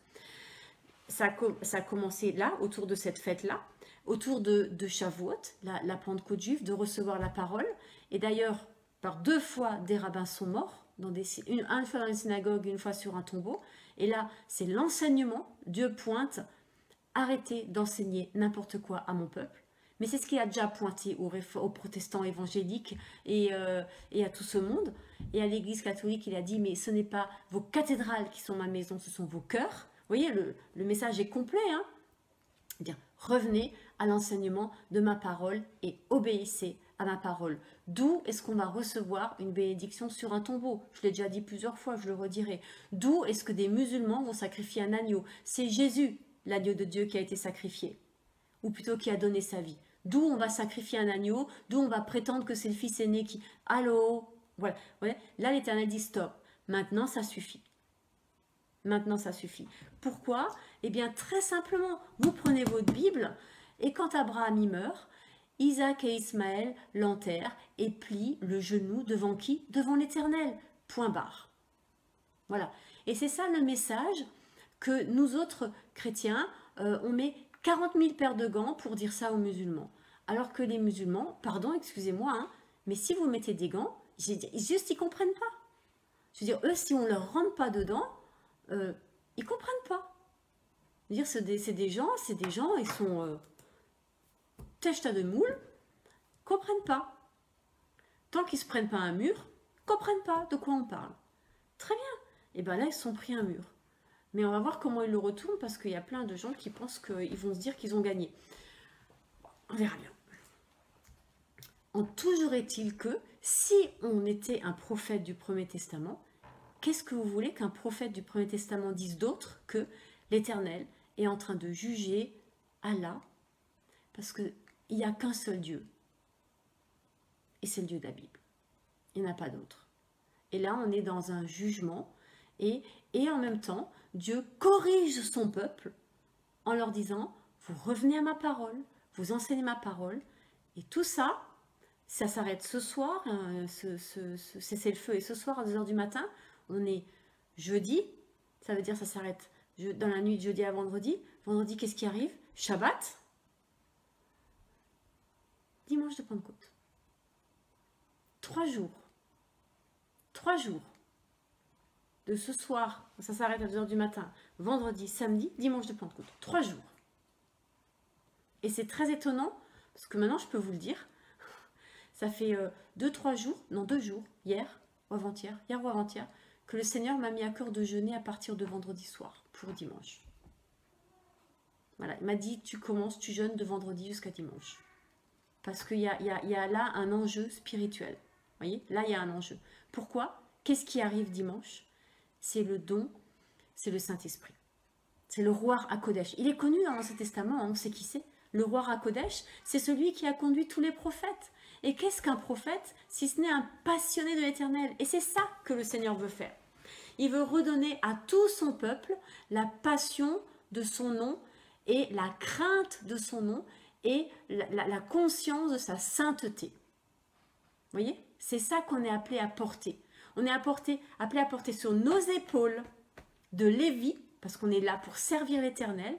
Ça a commencé là, autour de cette fête-là, autour de Shavuot, la Pentecôte juive, de recevoir la parole. Et d'ailleurs, par 2 fois, des rabbins sont morts, une fois dans les synagogues, une fois sur un tombeau. Et là, c'est l'enseignement. Dieu pointe, arrêtez d'enseigner n'importe quoi à mon peuple. Mais c'est ce qu'il a déjà pointé aux protestants évangéliques et à tout ce monde. Et à l'église catholique, il a dit, mais ce n'est pas vos cathédrales qui sont ma maison, ce sont vos cœurs. Vous voyez, le message est complet. Hein, dire, revenez à l'enseignement de ma parole et obéissez à ma parole. D'où est-ce qu'on va recevoir une bénédiction sur un tombeau? Je l'ai déjà dit plusieurs fois, je le redirai. D'où est-ce que des musulmans vont sacrifier un agneau? C'est Jésus, l'agneau de Dieu, qui a été sacrifié, ou plutôt qui a donné sa vie. D'où on va sacrifier un agneau, d'où on va prétendre que c'est le fils aîné qui... Allô? Voilà. Ouais. Là, l'Éternel dit stop. Maintenant, ça suffit. Maintenant, ça suffit. Pourquoi? Eh bien, très simplement, vous prenez votre Bible et quand Abraham y meurt, Isaac et Ismaël l'enterrent et plient le genou devant qui? Devant l'Éternel. Point barre. Voilà. Et c'est ça le message que nous autres chrétiens, on met 40 000 paires de gants pour dire ça aux musulmans. Alors que les musulmans, pardon, excusez-moi, hein, mais si vous mettez des gants, juste ils comprennent pas. Je veux dire, eux, si on leur rentre pas dedans, ils comprennent pas. Je veux dire, c'est des gens, ils sont têches de moule, comprennent pas. Tant qu'ils se prennent pas un mur, comprennent pas de quoi on parle. Très bien. Et bien là, ils se sont pris un mur. Mais on va voir comment ils le retournent parce qu'il y a plein de gens qui pensent qu'ils vont se dire qu'ils ont gagné. On verra bien. En toujours est-il que si on était un prophète du Premier Testament, qu'est-ce que vous voulez qu'un prophète du Premier Testament dise d'autre que l'Éternel est en train de juger Allah? Parce qu'il n'y a qu'un seul Dieu. Et c'est le Dieu de la Bible. Il n'y en a pas d'autre. Et là, on est dans un jugement. Et en même temps, Dieu corrige son peuple en leur disant, vous revenez à ma parole, vous enseignez ma parole. Et tout ça, ça s'arrête ce soir, hein, cessez-le-feu. Et ce soir, à 2h du matin, on est jeudi, ça veut dire ça s'arrête dans la nuit de jeudi à vendredi. Vendredi, qu'est-ce qui arrive? Shabbat. Dimanche de Pentecôte. 3 jours. 3 jours. De ce soir, ça s'arrête à 2h du matin, vendredi, samedi, dimanche de Pentecôte. 3 jours. Et c'est très étonnant, parce que maintenant je peux vous le dire, ça fait 2-3 jours, non 2 jours, hier ou avant-hier, que le Seigneur m'a mis à cœur de jeûner à partir de vendredi soir pour dimanche. Voilà, il m'a dit, tu jeûnes de vendredi jusqu'à dimanche. Parce qu'il y a là un enjeu spirituel. Vous voyez, là il y a un enjeu. Pourquoi? Qu'est-ce qui arrive dimanche? C'est le don, c'est le Saint-Esprit. C'est le roi HaKodesh. Il est connu dans l'Ancien Testament, on sait qui c'est. Le roi HaKodesh, c'est celui qui a conduit tous les prophètes. Et qu'est-ce qu'un prophète, si ce n'est un passionné de l'Éternel? Et c'est ça que le Seigneur veut faire. Il veut redonner à tout son peuple la passion de son nom et la crainte de son nom et la conscience de sa sainteté. Vous voyez? C'est ça qu'on est appelé à porter. On est appelé à porter sur nos épaules de Lévi, parce qu'on est là pour servir l'Éternel,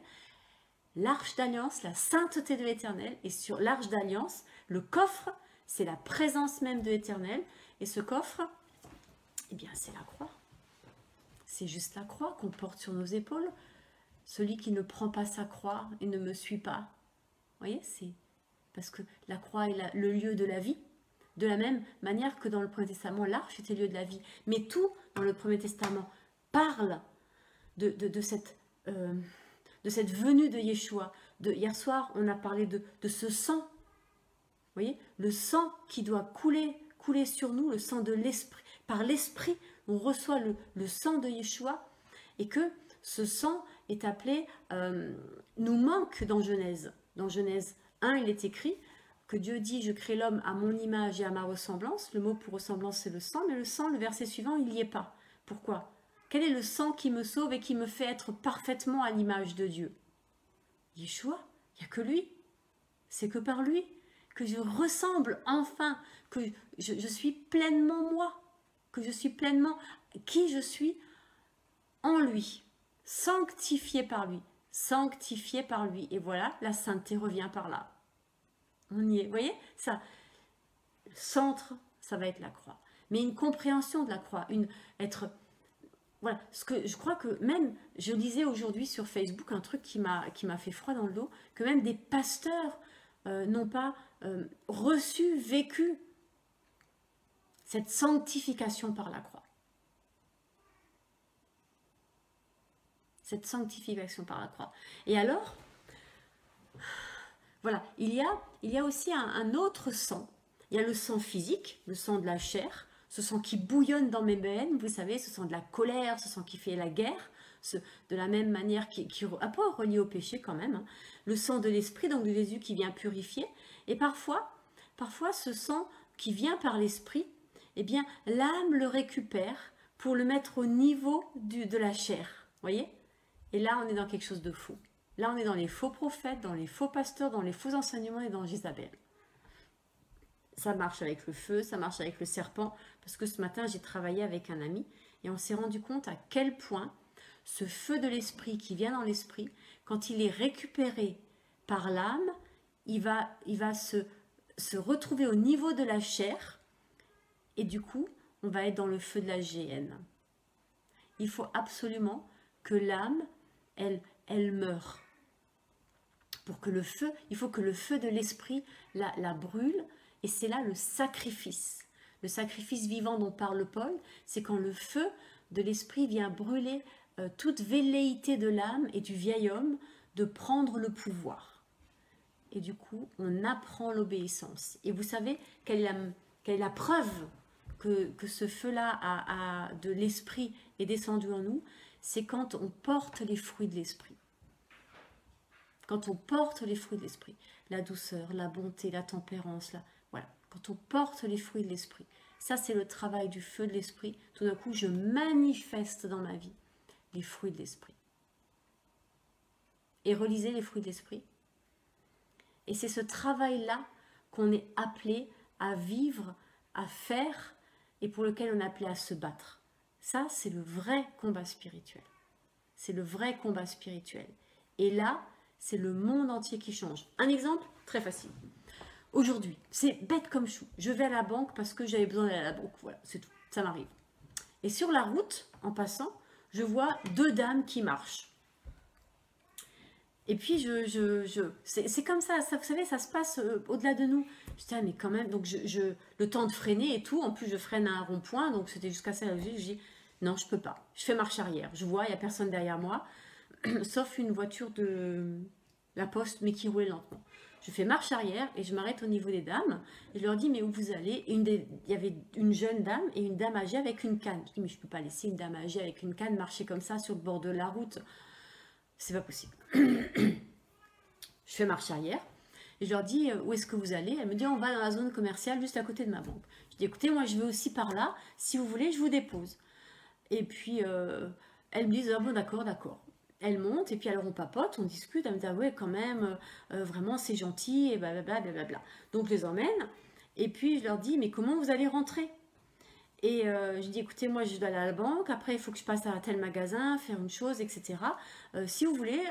l'arche d'alliance, la sainteté de l'Éternel, et sur l'arche d'alliance, le coffre, c'est la présence même de l'Éternel, et ce coffre, eh bien c'est la croix. C'est juste la croix qu'on porte sur nos épaules. Celui qui ne prend pas sa croix et ne me suit pas. Vous voyez, c'est parce que la croix est le lieu de la vie. De la même manière que dans le Premier Testament, l'arche était le lieu de la vie. Mais tout dans le Premier Testament parle de cette venue de Yeshua. Hier soir, on a parlé de ce sang. Vous voyez, le sang qui doit couler sur nous, le sang de l'Esprit. Par l'Esprit, on reçoit le sang de Yeshua et que ce sang est appelé, nous manque dans Genèse. Dans Genèse 1, il est écrit que Dieu dit, je crée l'homme à mon image et à ma ressemblance. Le mot pour ressemblance, c'est le sang, mais le sang, le verset suivant, il n'y est pas. Pourquoi? Quel est le sang qui me sauve et qui me fait être parfaitement à l'image de Dieu? Yeshua, il n'y a que lui. C'est que par lui que je ressemble enfin, que je suis pleinement moi, que je suis pleinement qui je suis en lui, sanctifié par lui, sanctifié par lui. Et voilà, la sainteté revient par là. On y est, vous voyez ça, le centre, ça va être la croix. Mais une compréhension de la croix, voilà, ce que je crois que même, je lisais aujourd'hui sur Facebook un truc qui m'a fait froid dans le dos, que même des pasteurs n'ont pas reçu, vécu cette sanctification par la croix. Cette sanctification par la croix. Et alors, voilà, il y a aussi un autre sang. Il y a le sang physique, le sang de la chair, ce sang qui bouillonne dans mes veines, vous savez, ce sang de la colère, ce sang qui fait la guerre, de la même manière qui a pas relié au péché quand même, hein. Le sang de l'esprit, donc de Jésus qui vient purifier. Et parfois ce sang qui vient par l'esprit, eh bien, l'âme le récupère pour le mettre au niveau de la chair, voyez. Et là, on est dans quelque chose de faux. Là, on est dans les faux prophètes, dans les faux pasteurs, dans les faux enseignements et dans Jézabel. Ça marche avec le feu, ça marche avec le serpent, parce que ce matin, j'ai travaillé avec un ami et on s'est rendu compte à quel point ce feu de l'esprit qui vient dans l'esprit, quand il est récupéré par l'âme, il va se retrouver au niveau de la chair et du coup, on va être dans le feu de la géhenne. Il faut absolument que l'âme, elle meure. Pour que le feu, il faut que le feu de l'esprit la brûle. Et c'est là le sacrifice. Le sacrifice vivant dont parle Paul, c'est quand le feu de l'esprit vient brûler toute velléité de l'âme et du vieil homme de prendre le pouvoir. Et du coup, on apprend l'obéissance. Et vous savez quelle est la preuve que ce feu-là de l'esprit est descendu en nous? C'est quand on porte les fruits de l'esprit. Quand on porte les fruits de l'esprit, la douceur, la bonté, la tempérance, voilà. Quand on porte les fruits de l'esprit, ça c'est le travail du feu de l'esprit. Tout d'un coup, je manifeste dans ma vie les fruits de l'esprit. Et relisez les fruits de l'esprit. Et c'est ce travail-là qu'on est appelé à vivre, à faire, et pour lequel on est appelé à se battre. Ça, c'est le vrai combat spirituel. C'est le vrai combat spirituel. Et là, c'est le monde entier qui change. Un exemple très facile. Aujourd'hui, c'est bête comme chou. Je vais à la banque parce que j'avais besoin d'aller à la banque. Voilà, c'est tout. Ça m'arrive. Et sur la route, en passant, je vois deux dames qui marchent. Et puis, c'est comme ça, vous savez, ça se passe au-delà de nous. Je dis, ah, mais quand même, donc le temps de freiner et tout, en plus je freine à un rond-point, donc c'était jusqu'à ça, je dis, non, je peux pas. Je fais marche arrière. Je vois, il n'y a personne derrière moi, sauf une voiture de la poste, mais qui roulait lentement. Je fais marche arrière et je m'arrête au niveau des dames. Et je leur dis, mais où vous allez? Il y avait une jeune dame et une dame âgée avec une canne. Je dis, mais je ne peux pas laisser une dame âgée avec une canne marcher comme ça sur le bord de la route. C'est pas possible. Je fais marche arrière et je leur dis, où est-ce que vous allez? Elle me dit, on va dans la zone commerciale juste à côté de ma banque. Je dis, écoutez, moi je vais aussi par là. Si vous voulez, je vous dépose. Et puis, elles me disent, ah bon, d'accord, d'accord. Elle monte et puis alors on papote, on discute, elle me dit ah ouais quand même, vraiment c'est gentil et blablabla, blablabla. Donc je les emmène et puis je leur dis mais comment vous allez rentrer? Et je dis écoutez moi je dois aller à la banque, après il faut que je passe à tel magasin, faire une chose, etc. Si vous voulez,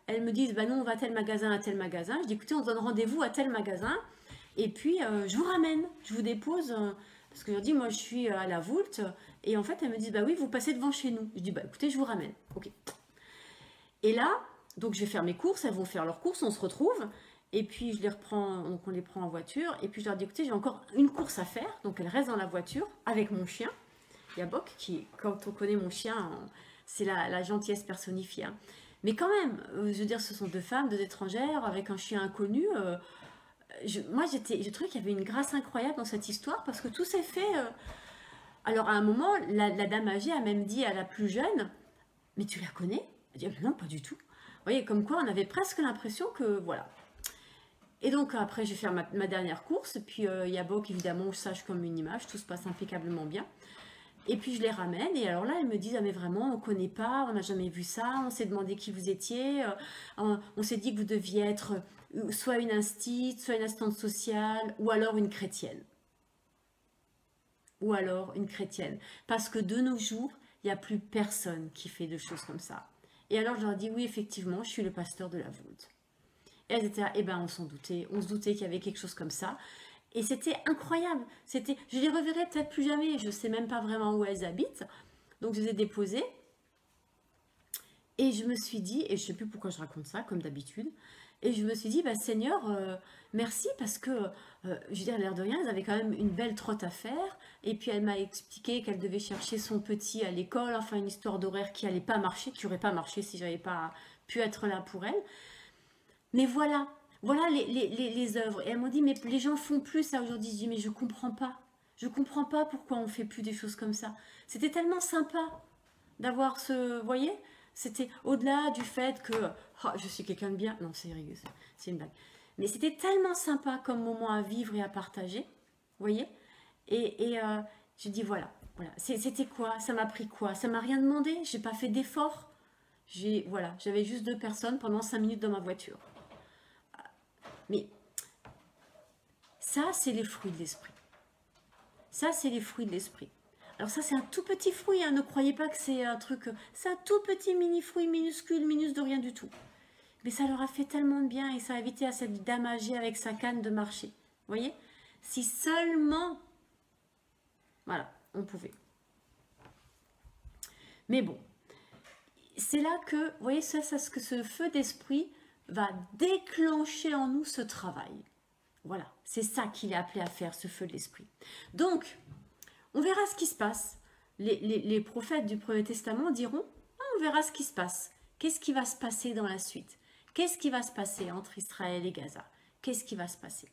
elles me disent bah non on va à tel magasin, je dis écoutez on se donne rendez-vous à tel magasin et puis je vous ramène, je vous dépose, parce que je leur dis moi je suis à la Voulte et en fait elles me disent bah oui vous passez devant chez nous. Je dis bah écoutez je vous ramène, ok. Et là, donc je vais faire mes courses, elles vont faire leurs courses, on se retrouve, et puis je les reprends, donc on les prend en voiture, et puis je leur dis écoutez, j'ai encore une course à faire, donc elles restent dans la voiture avec mon chien, Yabok, qui, quand on connaît mon chien, c'est la gentillesse personnifiée. Hein. Mais quand même, je veux dire, ce sont deux femmes, deux étrangères, avec un chien inconnu. Moi, je trouvais qu'il y avait une grâce incroyable dans cette histoire, parce que tout s'est fait... Alors à un moment, la dame âgée a même dit à la plus jeune, mais tu la connais? Elle dit, non, pas du tout. Vous voyez, comme quoi on avait presque l'impression que, voilà. Et donc après, je vais faire ma dernière course. Puis Yabok, évidemment, sage comme une image. Tout se passe impeccablement bien. Et puis je les ramène, et alors là, elles me disent, ah mais vraiment, on ne connaît pas, on n'a jamais vu ça, on s'est demandé qui vous étiez, on s'est dit que vous deviez être soit une instite, soit une assistante sociale, ou alors une chrétienne. Ou alors une chrétienne. Parce que de nos jours, il n'y a plus personne qui fait de choses comme ça. Et alors je leur dis, oui, effectivement, je suis le pasteur de la Vaude. Et elles étaient là, eh ben on s'en doutait, on se doutait qu'il y avait quelque chose comme ça. Et c'était incroyable. C'était, je les reverrai peut-être plus jamais. Je ne sais même pas vraiment où elles habitent. Donc je les ai déposées. Et je me suis dit, et je ne sais plus pourquoi je raconte ça, comme d'habitude. Et je me suis dit, bah, Seigneur, merci parce que, je veux dire, l'air de rien, elles avaient quand même une belle trotte à faire. Et puis elle m'a expliqué qu'elle devait chercher son petit à l'école. Enfin, une histoire d'horaire qui n'allait pas marcher, qui n'aurait pas marché si je n'avais pas pu être là pour elle. Mais voilà, voilà les œuvres. Et elle m'a dit, mais les gens font plus ça aujourd'hui. Je dis, mais je comprends pas. Je comprends pas pourquoi on fait plus des choses comme ça. C'était tellement sympa d'avoir ce, vous voyez, c'était au-delà du fait que oh, je suis quelqu'un de bien. Non, c'est rigolo, c'est une blague. Mais c'était tellement sympa comme moment à vivre et à partager, vous voyez. Et je dis voilà, voilà. C'était quoi? Ça m'a pris quoi? Ça m'a rien demandé. J'ai pas fait d'effort. Voilà, j'avais juste 2 personnes pendant 5 minutes dans ma voiture. Mais ça, c'est les fruits de l'esprit. Ça, c'est les fruits de l'esprit. Alors ça, c'est un tout petit fruit, hein. Ne croyez pas que c'est un truc... C'est un tout petit mini-fruit minuscule, minus de rien du tout. Mais ça leur a fait tellement de bien et ça a évité à cette dame âgée avec sa canne de marcher. Vous voyez? Si seulement... Voilà, on pouvait. Mais bon, c'est là que, vous voyez, que ce feu d'esprit va déclencher en nous ce travail. Voilà, c'est ça qu'il est appelé à faire, ce feu de l'esprit. Donc, on verra ce qui se passe. Les prophètes du Premier Testament diront, ah, on verra ce qui se passe. Qu'est-ce qui va se passer dans la suite? Qu'est-ce qui va se passer entre Israël et Gaza? Qu'est-ce qui va se passer?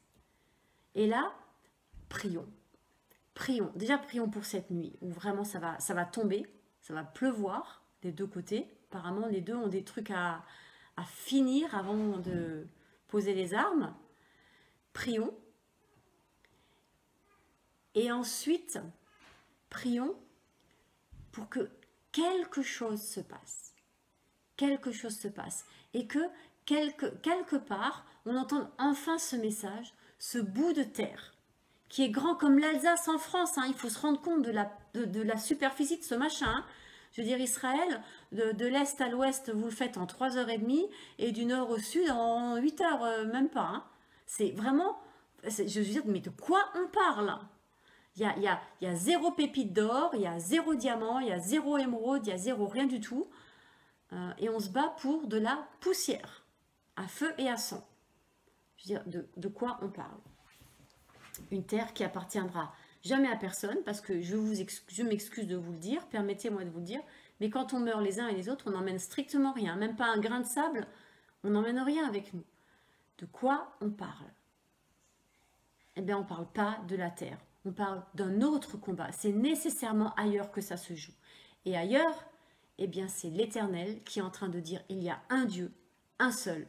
Et là, prions. Prions. Déjà, prions pour cette nuit, où vraiment ça va tomber, ça va pleuvoir des 2 côtés. Apparemment, les 2 ont des trucs à finir avant de poser les armes. Prions. Et ensuite, prions pour que quelque chose se passe. Quelque chose se passe. Et que quelque part, on entende enfin ce message, ce bout de terre, qui est grand comme l'Alsace en France. Hein. Il faut se rendre compte de la superficie de ce machin. Hein. Je veux dire, Israël, de l'Est à l'Ouest, vous le faites en 3h30 et du Nord au Sud en 8h, même pas. Hein. C'est vraiment, je veux dire, mais de quoi on parle? Il y a 0 pépite d'or, il y a 0 diamant, il y a 0 émeraude, il y a 0 rien du tout. Et on se bat pour de la poussière, à feu et à sang. Je veux dire, de quoi on parle? Une terre qui appartiendra jamais à personne, parce que je m'excuse de vous le dire, permettez-moi de vous le dire, mais quand on meurt les uns et les autres, on n'emmène strictement rien, même pas un grain de sable, on n'emmène rien avec nous. De quoi on parle? Eh bien, on ne parle pas de la terre, on parle d'un autre combat. C'est nécessairement ailleurs que ça se joue. Et ailleurs, eh bien, c'est l'Éternel qui est en train de dire, il y a un Dieu, un seul,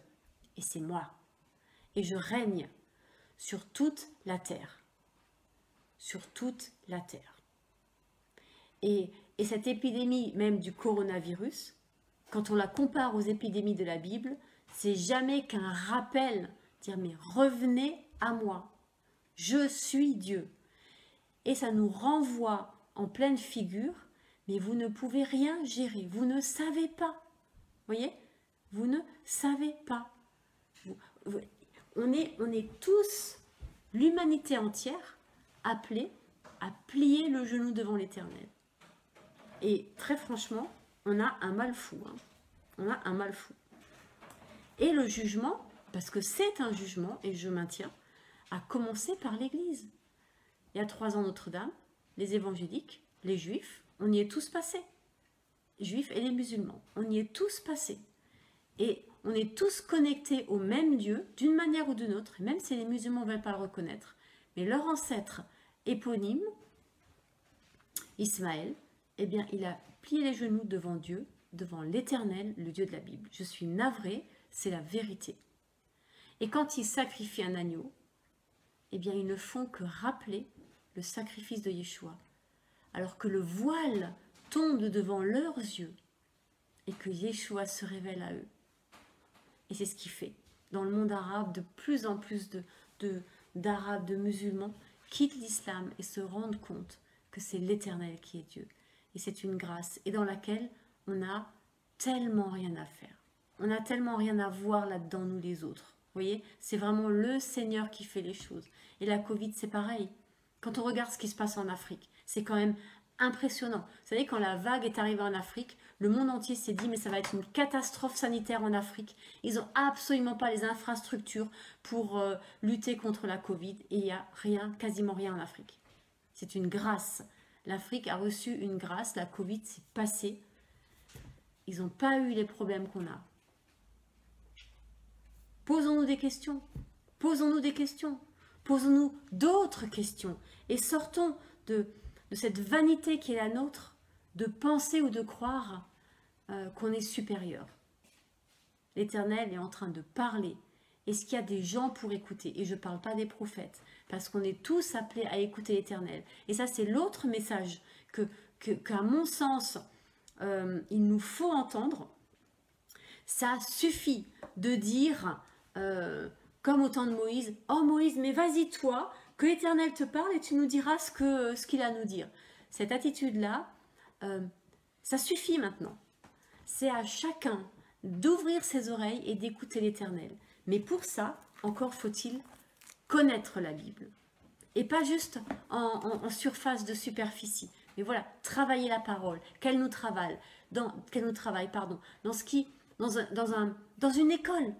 et c'est moi. Et je règne sur toute la terre. Sur toute la terre. Et cette épidémie, même du coronavirus, quand on la compare aux épidémies de la Bible, c'est jamais qu'un rappel, dire mais revenez à moi, je suis Dieu. Et ça nous renvoie en pleine figure, mais vous ne pouvez rien gérer, vous ne savez pas. Vous voyez? Vous ne savez pas. On est tous, l'humanité entière, appelée à plier le genou devant l'Éternel. Et très franchement, on a un mal fou. Hein. On a un mal fou. Et le jugement, parce que c'est un jugement, et je maintiens, a commencé par l'Église. Il y a 3 ans, Notre-Dame, les évangéliques, les juifs, on y est tous passés. Juifs et les musulmans, on y est tous passés. Et on est tous connectés au même Dieu, d'une manière ou d'une autre, même si les musulmans ne veulent pas le reconnaître. Mais leur ancêtre éponyme, Ismaël, eh bien, il a plié les genoux devant Dieu, devant l'Éternel, le Dieu de la Bible. Je suis navrée, c'est la vérité. Et quand ils sacrifient un agneau, eh bien, ils ne font que rappeler le sacrifice de Yeshua. alors que le voile tombe devant leurs yeux et que Yeshua se révèle à eux. Et c'est ce qui fait. Dans le monde arabe, de plus en plus d'Arabes, de musulmans quittent l'islam et se rendent compte que c'est l'Éternel qui est Dieu. Et c'est une grâce, et dans laquelle on n'a tellement rien à faire. On n'a tellement rien à voir là-dedans, nous les autres. Vous voyez, c'est vraiment le Seigneur qui fait les choses. Et la Covid, c'est pareil. Quand on regarde ce qui se passe en Afrique, c'est quand même impressionnant. Vous savez, quand la vague est arrivée en Afrique, le monde entier s'est dit, mais ça va être une catastrophe sanitaire en Afrique. Ils n'ont absolument pas les infrastructures pour lutter contre la Covid. Et il n'y a rien, quasiment rien en Afrique. C'est une grâce. L'Afrique a reçu une grâce, la Covid s'est passée. Ils n'ont pas eu les problèmes qu'on a. Posons-nous des questions. Posons-nous des questions. Posons-nous d'autres questions. Et sortons de cette vanité qui est la nôtre, de penser ou de croire qu'on est supérieur. L'Éternel est en train de parler. Est-ce qu'il y a des gens pour écouter? Et je ne parle pas des prophètes, parce qu'on est tous appelés à écouter l'Éternel. Et ça, c'est l'autre message qu'à mon sens, il nous faut entendre. Ça suffit de dire, comme au temps de Moïse, « Oh Moïse, mais vas-y toi, que l'Éternel te parle et tu nous diras ce qu'il a à nous dire. » Cette attitude-là, ça suffit maintenant. C'est à chacun d'ouvrir ses oreilles et d'écouter l'Éternel. Mais pour ça, encore faut-il connaître la Bible. Et pas juste en surface de superficie. Mais voilà, travailler la parole, qu'elle nous travaille, dans une école.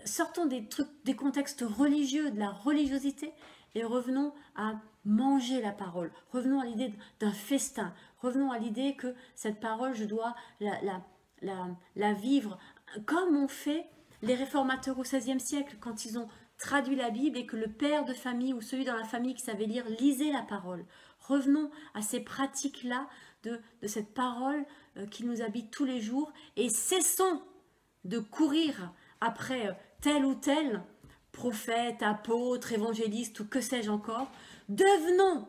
Sortons des contextes religieux, de la religiosité, et revenons à manger la parole. Revenons à l'idée d'un festin. Revenons à l'idée que cette parole, je dois la vivre comme ont fait les réformateurs au XVIe siècle, quand ils ont traduit la Bible et que le père de famille ou celui dans la famille qui savait lire lisait la parole. Revenons à ces pratiques-là de cette parole qui nous habite tous les jours et cessons de courir après tel ou tel prophète, apôtre, évangéliste ou que sais-je encore. Devenons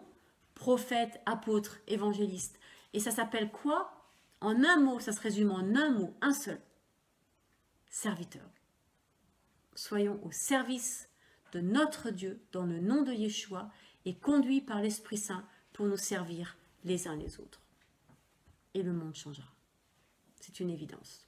prophètes, apôtres, évangélistes. Et ça s'appelle quoi? En un mot, ça se résume en un mot, un seul. Serviteur. Soyons au service de notre Dieu dans le nom de Yeshua et conduits par l'Esprit Saint pour nous servir les uns les autres. Et le monde changera. C'est une évidence.